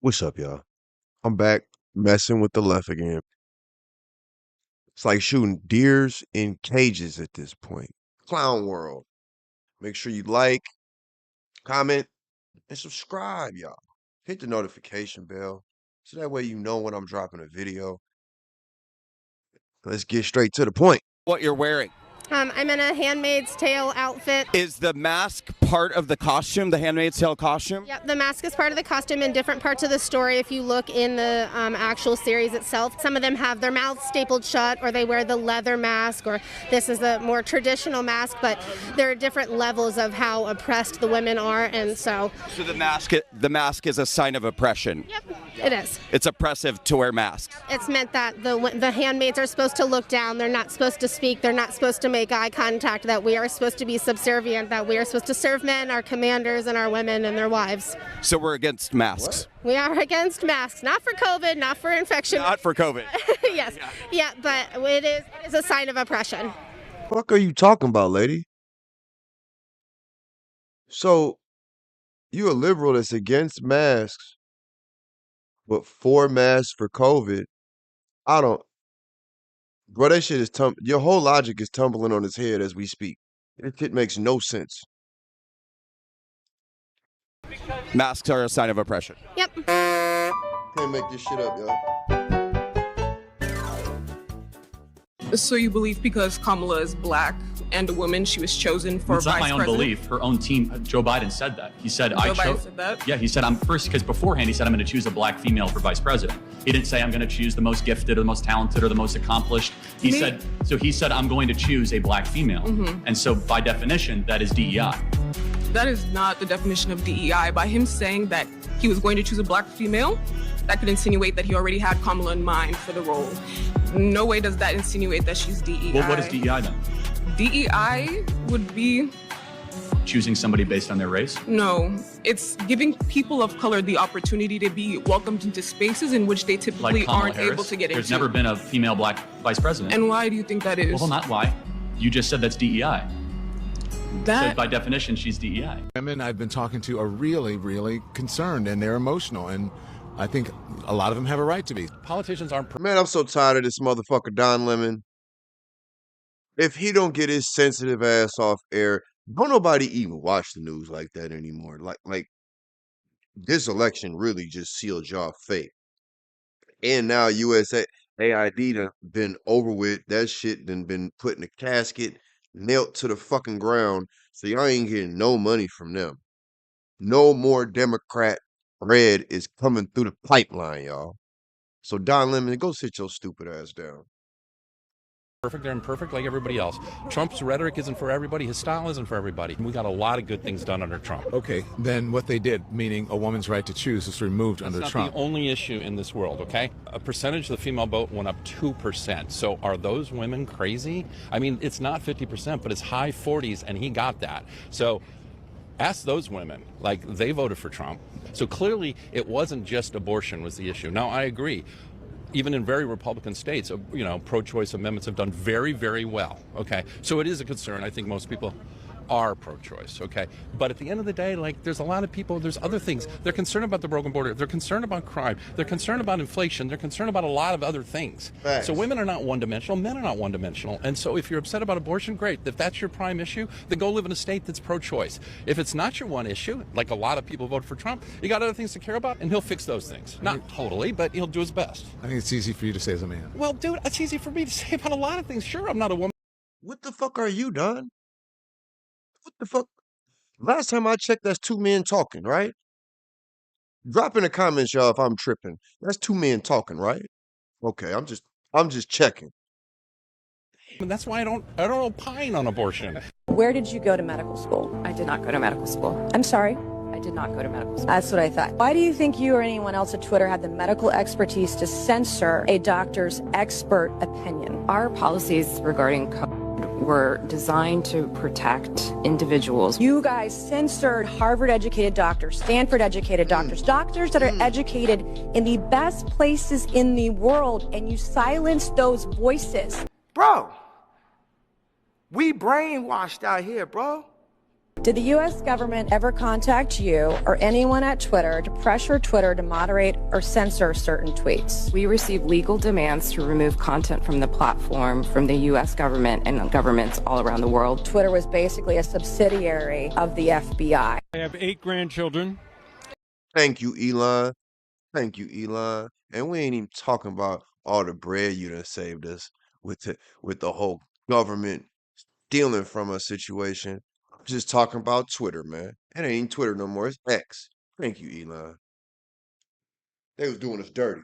What's up, y'all? I'm back messing with the left again. It's like shooting deers in cages at this point. Clown world. Make sure you like, comment, and subscribe, y'all. Hit the notification bell so that way you know when I'm dropping a video. Let's get straight to the point. What you're wearing. I'm in a Handmaid's Tale outfit. Is the mask part of the costume, the Handmaid's Tale costume? Yep, the mask is part of the costume in different parts of the story. If you look in the actual series itself, some of them have their mouths stapled shut, or they wear the leather mask, or this is the more traditional mask, but there are different levels of how oppressed the women are, and so... So the mask is a sign of oppression? Yep, it is. It's oppressive to wear masks? It's meant that the handmaids are supposed to look down, they're not supposed to speak, they're not supposed to make eye contact, that we are supposed to be subservient, that we are supposed to serve men, our commanders, and our women and their wives. So we're against masks? We are against masks, not for COVID, not for infection. Not for COVID. Yes, yeah, but it is a sign of oppression. What are you talking about, lady? So, you a liberal that's against masks, but for masks for COVID. I don't... Bro, that shit is your whole logic is tumbling on its head as we speak. It makes no sense. Masks are a sign of oppression. Yep. Can't make this shit up, y'all. So you believe because Kamala is black and a woman, she was chosen for It's vice not my own president? belief. Her own team, Joe Biden said that. He said, Joe Biden said that? Yeah, he said, I'm first, because beforehand he said, I'm going to choose a black female for vice president. He didn't say, I'm going to choose the most gifted or the most talented or the most accomplished. He said, I'm going to choose a black female. And so by definition, that is DEI. That is not the definition of DEI. By him saying that he was going to choose a black female, that could insinuate that he already had Kamala in mind for the role. No way does that insinuate that she's DEI. Well, what is DEI then? DEI would be... Choosing somebody based on their race? No, it's giving people of color the opportunity to be welcomed into spaces in which they typically Like Kamala aren't Harris? able to get There's into. nevel been a female black vice president. And why do you think that is? Well, not why. You just said that's DEI. So That by definition, she's DEI. Women I've been talking to are really, really concerned, and they're emotional, and I think a lot of them have a right to be. Politicians aren't. Man, I'm so tired of this motherfucker Don Lemon. If he don't get his sensitive ass off air, don't nobody even watch the news like that anymore. Like this election really just sealed y'all fate. And now AID done been over with. That shit done been put in a casket, nailed to the fucking ground. So y'all ain't getting no money from them. No more Democrat bread is coming through the pipeline, y'all. So Don Lemon, go sit your stupid ass down. Perfect, they're imperfect like everybody else. Trump's rhetoric isn't for everybody, his style isn't for everybody. We got a lot of good things done under Trump. Okay, then what they did, meaning a woman's right to choose, is removed under That's Trump. not the only issue in this world, okay? A percentage of the female vote went up 2%. So are those women crazy? I mean, it's not 50%, but it's high 40s, and he got that. So ask those women, like they voted for Trump. So clearly it wasn't just abortion was the issue. Now, I agree. Even in very Republican states, pro-choice amendments have done very, very well, okay? So it is a concern. I think most people are pro-choice, okay? But at the end of the day, like, there's a lot of people, there's other things. They're concerned about the broken border. They're concerned about crime. They're concerned about inflation. They're concerned about a lot of other things. Facts. So women are not one-dimensional. Men are not one-dimensional. And so if you're upset about abortion, great. If that's your prime issue, then go live in a state that's pro-choice. If it's not your one issue, like a lot of people vote for Trump, you got other things to care about, and he'll fix those things. Not totally, but he'll do his best. I think it's easy for you to say as a man. Well, dude, it's easy for me to say about a lot of things. Sure, I'm not a woman. What the fuck are you, Don? What the fuck? Last time I checked, that's two men talking, right? Drop in the comments, y'all, if I'm tripping. That's two men talking, right? Okay, I'm just checking. And that's why I don't opine on abortion. Where did you go to medical school? I did not go to medical school. I'm sorry. I did not go to medical school. That's what I thought. Why do you think you or anyone else at Twitter had the medical expertise to censor a doctor's expert opinion? Our policies regarding COVID were designed to protect individuals. You guys censored Harvard-educated doctors, Stanford-educated doctors, doctors that are educated in the best places in the world, and you silenced those voices. Bro, we brainwashed out here, bro. Did the U.S. government ever contact you or anyone at Twitter to pressure Twitter to moderate or censor certain tweets? We receive legal demands to remove content from the platform from the U.S. government and governments all around the world. Twitter was basically a subsidiary of the FBI. I have 8 grandchildren. Thank you, Elon. Thank you, Elon. And we ain't even talking about all the bread you done saved us with the whole government stealing from us situation. I'm just talking about Twitter, man. It ain't Twitter no more. It's X. Thank you, Elon. They was doing us dirty.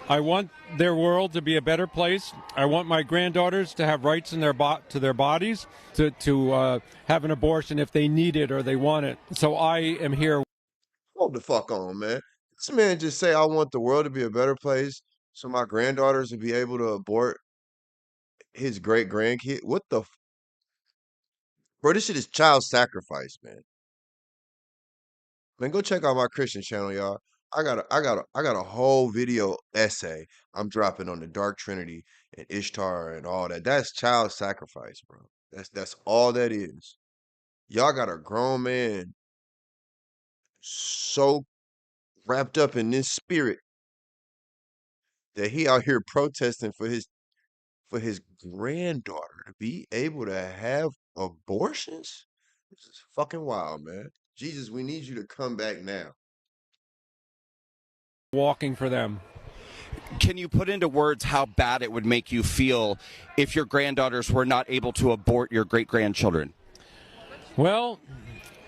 I want their world to be a better place. I want my granddaughters to have rights in their to their bodies, to have an abortion if they need it or they want it. So I am here. Hold the fuck on, man. This man just say I want the world to be a better place so my granddaughters will be able to abort his great grandkid. What the bro? This shit is child sacrifice, man. Man, go check out my Christian channel, y'all. I got a whole video essay I'm dropping on the Dark Trinity and Ishtar and all that. That's child sacrifice, bro. That's all that is. Y'all got a grown man so wrapped up in this spirit that he out here protesting for his granddaughter to be able to have abortions. This is fucking wild, man. Jesus, we need you to come back now. Walking for them. Can you put into words how bad it would make you feel if your granddaughters were not able to abort your great-grandchildren? Well,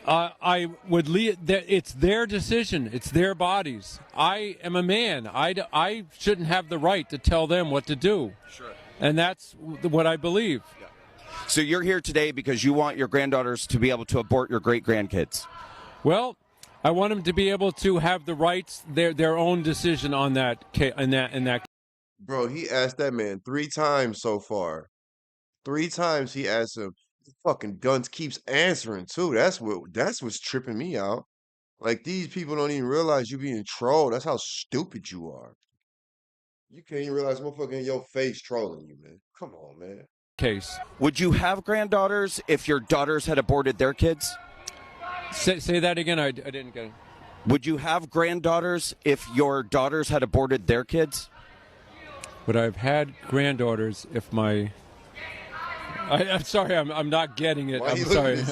I would leave. It's their decision. It's their bodies. I am a man. I shouldn't have the right to tell them what to do. Sure. And that's what I believe. Yeah. So you're here today because you want your granddaughters to be able to abort your great-grandkids. Well, I want them to be able to have the rights, their own decision on that. In that. Bro, he asked that man 3 times so far. 3 times he asked him. Fucking Dunce keeps answering too. That's what's tripping me out. Like these people don't even realize you being trolled. That's how stupid you are. You can't even realize motherfucker in your face trolling you, man. Come on, man. Case. Would you have granddaughters if your daughters had aborted their kids? Say that again. I didn't get it. Would you have granddaughters if your daughters had aborted their kids? Would I have had granddaughters if my... I'm sorry, I'm not getting it. I'm sorry.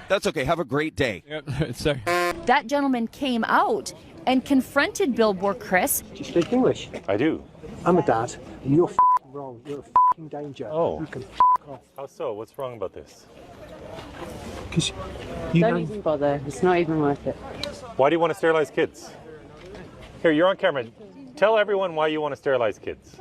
That's okay. Have a great day. Yep. Sorry. That gentleman came out and confronted Billboard Chris. Do you speak English? I do. I'm a dad, and you're wrong. You're a danger. Oh. You can off. How so? What's wrong about this? Because you Don't even bother. It's not even worth it. Why do you want to sterilize kids? Here, you're on camera. Tell everyone why you want to sterilize kids.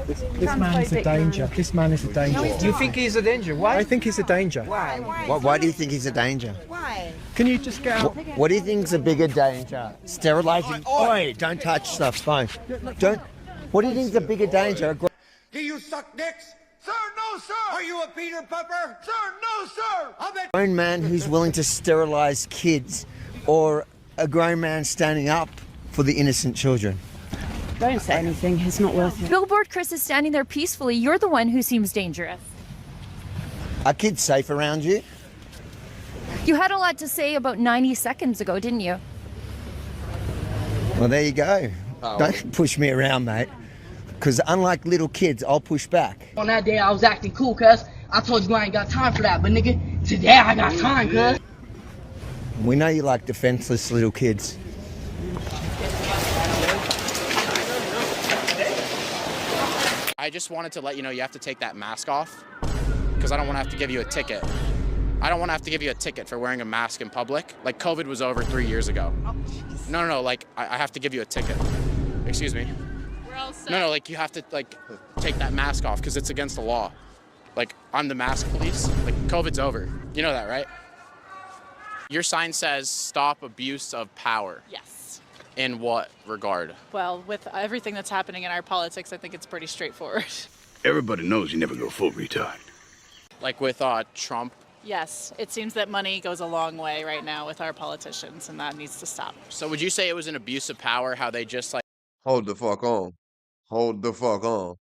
This man is a danger. This man is a danger. Do you think he's a danger? Why? I think he's a danger. Why? Why do you think he's a danger? Why? Can you just get out? What do you think is a bigger danger? Sterilizing? Oi, don't touch stuff. Fine. Don't. What do you think is a bigger danger? Do you suck dicks? Sir, no, sir. Are you a Peter Pepper? Sir, no, sir. A grown man who's willing to sterilize kids, or a grown man standing up for the innocent children? Don't say anything. It's not worth it. Billboard Chris is standing there peacefully. You're the one who seems dangerous. Are kids safe around you? You had a lot to say about 90 seconds ago, didn't you? Well, there you go. Oh. Don't push me around, mate. Because unlike little kids, I'll push back. On that day, I was acting cool, cuz. I told you I ain't got time for that, but nigga, today I got time, cuz. We know you like defenseless little kids. I just wanted to let you know you have to take that mask off because I don't want to have to give you a ticket. I don't want to have to give you a ticket for wearing a mask in public. Like, COVID was over 3 years ago. No, like, I have to give you a ticket. Excuse me. We're all set. No, like, you have to, like, take that mask off because it's against the law. Like, I'm the mask police. Like, COVID's over. You know that, right? Your sign says, stop abuse of power. Yes. In what regard? Well, with everything that's happening in our politics, I think it's pretty straightforward. Everybody knows you never go full retard. Like with Trump? Yes, it seems that money goes a long way right now with our politicians, and that needs to stop. So would you say it was an abuse of power, how they just like... Hold the fuck on. Hold the fuck on.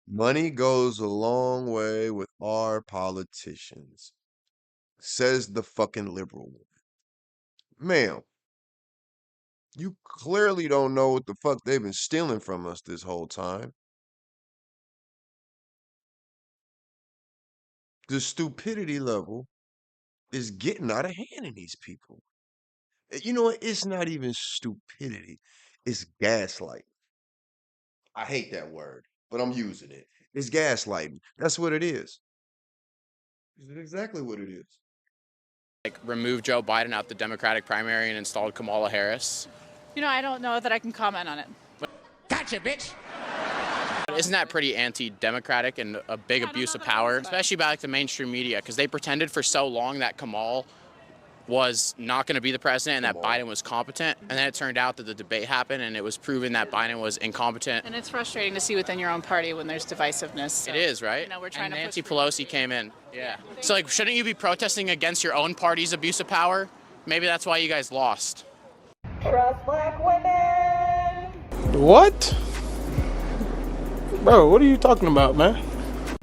Money goes a long way with our politicians. says the fucking liberal woman. Ma'am, you clearly don't know what the fuck they've been stealing from us this whole time. The stupidity level is getting out of hand in these people. You know what? It's not even stupidity. It's gaslighting. I hate that word, but I'm using it. It's gaslighting. That's what it is. It's exactly what it is. Like, remove Joe Biden out the Democratic primary and installed Kamala Harris. You know, I don't know that I can comment on it. Gotcha, bitch! Isn't that pretty anti-democratic and a big abuse of power, especially by like the mainstream media, because they pretended for so long that Kamal was not going to be the president and that Biden was competent, and then it turned out that the debate happened and it was proven that Biden was incompetent. And it's frustrating to see within your own party when there's divisiveness. So, it is, right? You know, we're trying and to Nancy push Pelosi came in. Yeah. So like, shouldn't you be protesting against your own party's abuse of power? Maybe that's why you guys lost. Trust black women. What? Bro, what are you talking about, man?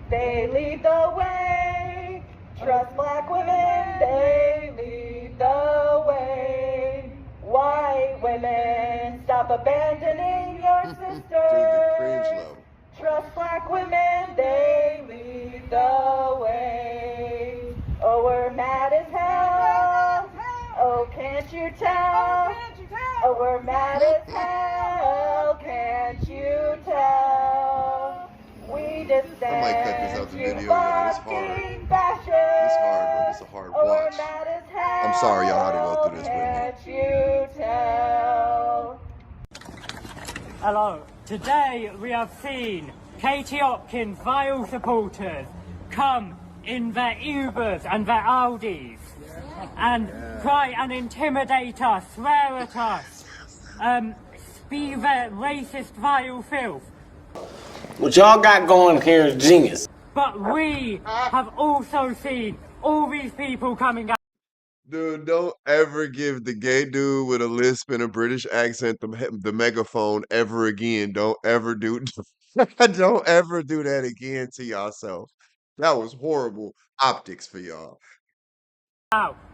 They lead the way. Trust black women. They lead the way. White women, stop abandoning your sisters. Trust black women. They lead the way. Oh, we're mad as hell. Oh, can't you tell? Oh, we're mad as hell. Can't you tell? We just I might cut this out the video, y'all. It's hard. It's hard, but it's a hard watch. I'm sorry y'all had to go through this with me. Can't you tell? Hello. Today we have seen Katie Hopkins' vile supporters come in their Ubers and their Audis and try and intimidate us, swear at us, spew their racist vile filth. What y'all got going here is genius. But we have also seen all these people coming out. Dude, don't ever give the gay dude with a lisp and a British accent the megaphone ever again. Don't ever do don't ever do that again to yourself. That was horrible optics for y'all.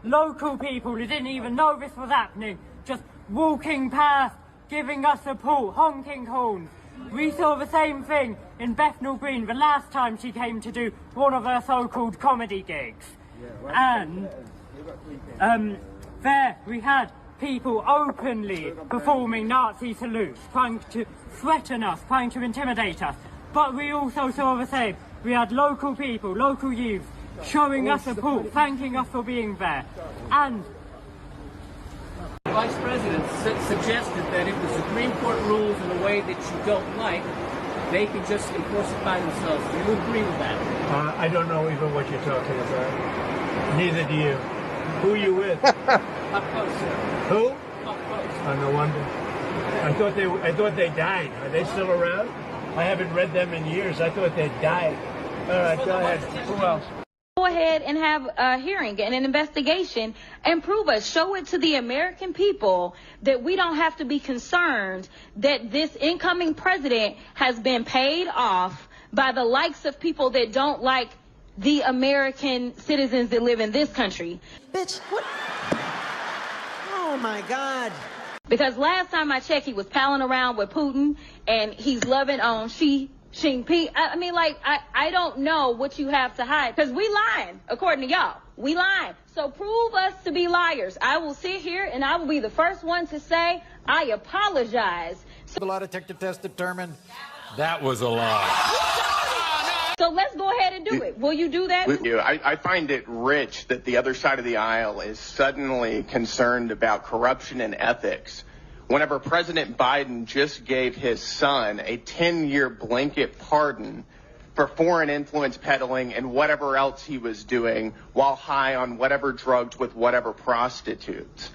Local people who didn't even know this was happening, just walking past, giving us support, honking horns. We saw the same thing in Bethnal Green the last time she came to do one of her so-called comedy gigs. And there we had people openly performing Nazi salutes, trying to threaten us, trying to intimidate us. But we also saw the same. We had local people, local youths, showing us support, thanking us for being there. And the Vice President suggested that if the Supreme Court rules in a way that you don't like, they can just enforce it by themselves. Do you agree with that? I don't know even what you're talking about. Neither do you. Who are you with? Up close, sir. Who? Up close. Oh, no wonder. I thought they died. Are they still around? I haven't read them in years. I thought they died. All right, go ahead. Who else? Go ahead and have a hearing and an investigation and prove us, show it to the American people that we don't have to be concerned that this incoming president has been paid off by the likes of people that don't like the American citizens that live in this country. Bitch, what? Oh my God. Because last time I checked, he was palling around with Putin and he's loving on Xi Jinping. I mean, like, I don't know what you have to hide. Because we lying, according to y'all. We lying. So prove us to be liars. I will sit here and I will be the first one to say, I apologize. The lie detector test determined that was a lie. So let's go ahead and do it. Will you do that? I find it rich that the other side of the aisle is suddenly concerned about corruption and ethics. Whenever President Biden just gave his son a 10-year blanket pardon for foreign influence peddling and whatever else he was doing while high on whatever drugs with whatever prostitutes.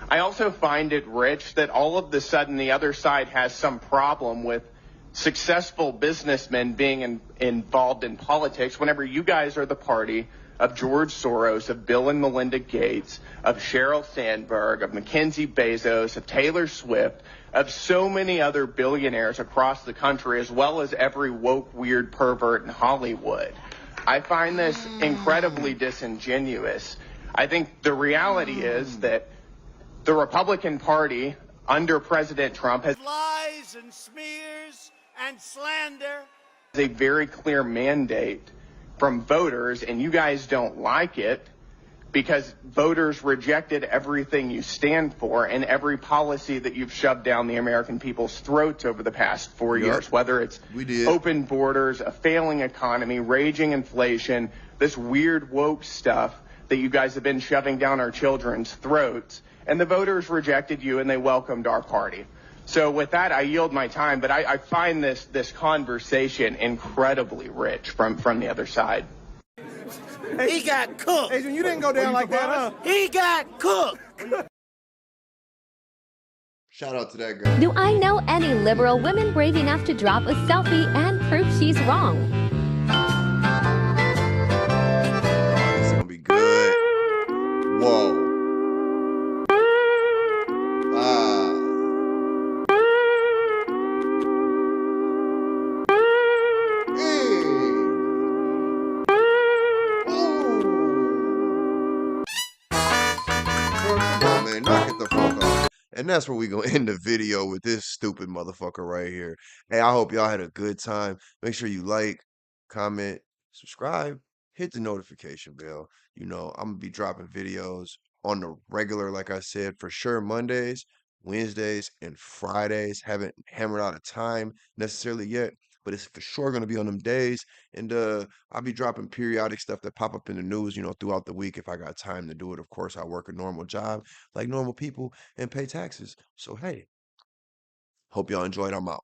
I also find it rich that all of a sudden the other side has some problem with successful businessmen being involved in politics whenever you guys are the party of George Soros, of Bill and Melinda Gates, of Sheryl Sandberg, of Mackenzie Bezos, of Taylor Swift, of so many other billionaires across the country, as well as every woke, weird pervert in Hollywood. I find this incredibly disingenuous. I think the reality is that the Republican Party under President Trump has Lies and smears and slander. a very clear mandate from voters, and you guys don't like it because voters rejected everything you stand for and every policy that you've shoved down the American people's throats over the past 4 years, whether it's open borders, a failing economy, raging inflation, this weird woke stuff that you guys have been shoving down our children's throats. And the voters rejected you and they welcomed our party. So with that, I yield my time, but I find this conversation incredibly rich from the other side. He got cooked. Adrian, you didn't go down like that, huh? He got cooked. Shout out to that guy. Do I know any liberal women brave enough to drop a selfie and prove she's wrong? It's gonna be good. Whoa. Man, knock it the fuck off. And that's where we gonna end the video with this stupid motherfucker right here. Hey, I hope y'all had a good time. Make sure you like, comment, subscribe, hit the notification bell. You know, I'm gonna be dropping videos on the regular, like I said, for sure Mondays, Wednesdays, and Fridays. Haven't hammered out a time necessarily yet, but it's for sure gonna be on them days. And I'll be dropping periodic stuff that pop up in the news, you know, throughout the week if I got time to do it. Of course, I work a normal job like normal people and pay taxes. So hey, hope y'all enjoyed. I'm out.